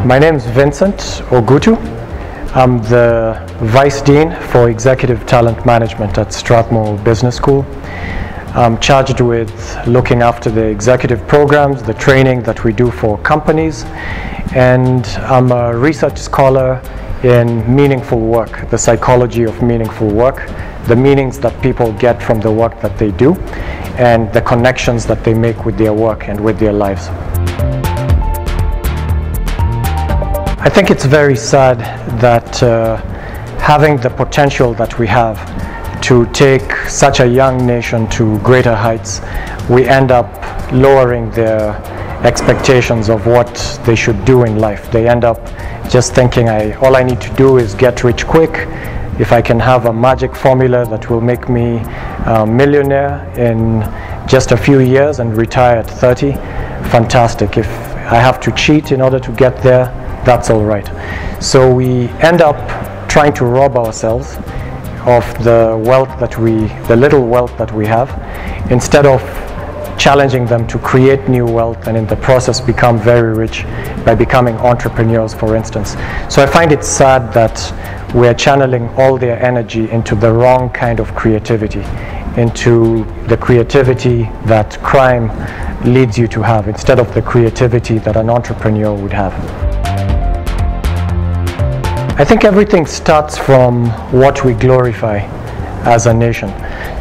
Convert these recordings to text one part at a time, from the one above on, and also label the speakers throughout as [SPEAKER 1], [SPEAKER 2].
[SPEAKER 1] My name is Vincent Ogutu. I'm the Vice Dean for Executive Talent Management at Strathmore Business School. I'm charged with looking after the executive programs, the training that we do for companies, and I'm a research scholar in meaningful work, the psychology of meaningful work, the meanings that people get from the work that they do, and the connections that they make with their work and with their lives. I think it's very sad that having the potential that we have to take such a young nation to greater heights, we end up lowering their expectations of what they should do in life. They end up just thinking, all I need to do is get rich quick. If I can have a magic formula that will make me a millionaire in just a few years and retire at 30, fantastic. If I have to cheat in order to get there, that's all right. So we end up trying to rob ourselves of the wealth the little wealth that we have, instead of challenging them to create new wealth and in the process become very rich by becoming entrepreneurs, for instance. So I find it sad that we're channeling all their energy into the wrong kind of creativity, into the creativity that crime leads you to have, instead of the creativity that an entrepreneur would have. I think everything starts from what we glorify as a nation.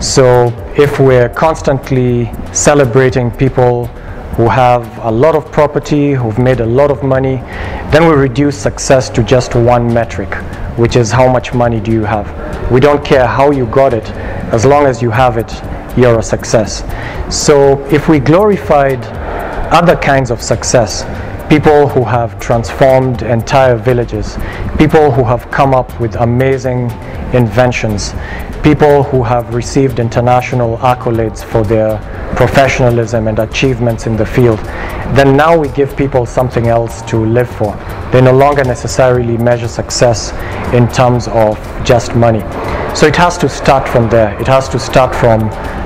[SPEAKER 1] So if we're constantly celebrating people who have a lot of property, who've made a lot of money, then we reduce success to just one metric, which is how much money do you have. We don't care how you got it, as long as you have it, you're a success. So if we glorified other kinds of success, people who have transformed entire villages, people who have come up with amazing inventions, people who have received international accolades for their professionalism and achievements in the field, then now we give people something else to live for. They no longer necessarily measure success in terms of just money. So it has to start from there. It has to start from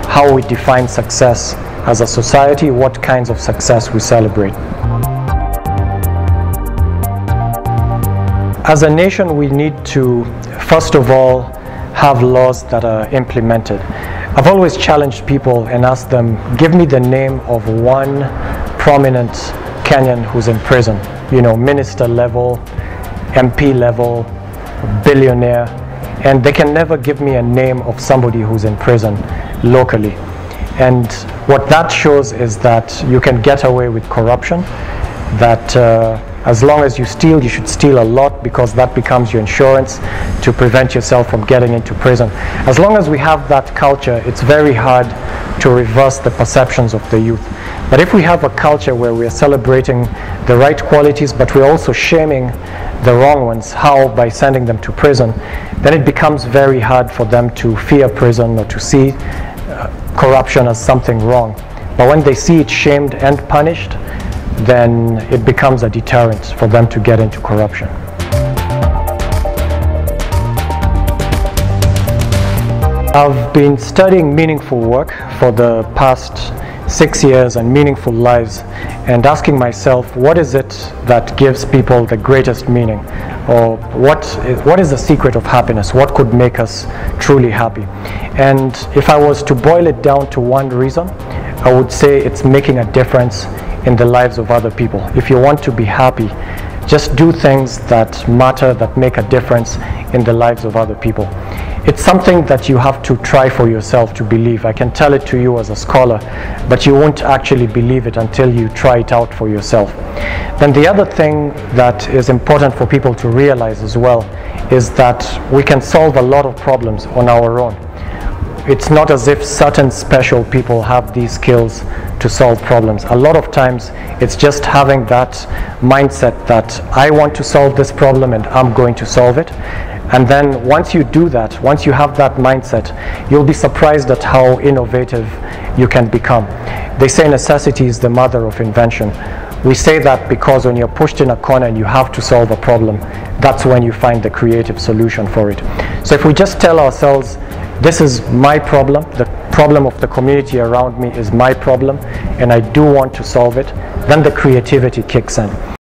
[SPEAKER 1] how we define success as a society, what kinds of success we celebrate. As a nation, we need to, first of all, have laws that are implemented. I've always challenged people and asked them, give me the name of one prominent Kenyan who's in prison. You know, minister level, MP level, billionaire, and they can never give me a name of somebody who's in prison locally. And what that shows is that you can get away with corruption, that as long as you steal, you should steal a lot, because that becomes your insurance to prevent yourself from getting into prison. As long as we have that culture, it's very hard to reverse the perceptions of the youth. But if we have a culture where we're celebrating the right qualities, but we're also shaming the wrong ones, how? By sending them to prison, then it becomes very hard for them to fear prison or to see corruption as something wrong. But when they see it shamed and punished, then it becomes a deterrent for them to get into corruption. I've been studying meaningful work for the past 6 years and meaningful lives, and asking myself, what is it that gives people the greatest meaning? Or what is the secret of happiness? What could make us truly happy? And if I was to boil it down to one reason, I would say it's making a difference in the lives of other people. If you want to be happy, just do things that matter, that make a difference in the lives of other people. It's something that you have to try for yourself to believe. I can tell it to you as a scholar, but you won't actually believe it until you try it out for yourself. Then the other thing that is important for people to realize as well is that we can solve a lot of problems on our own. It's not as if certain special people have these skills to solve problems. A lot of times it's just having that mindset that I want to solve this problem and I'm going to solve it. And then once you do that, once you have that mindset, you'll be surprised at how innovative you can become. They say necessity is the mother of invention. We say that because when you're pushed in a corner and you have to solve a problem, that's when you find the creative solution for it. So if we just tell ourselves, this is my problem, the problem of the community around me is my problem, and I do want to solve it, then the creativity kicks in.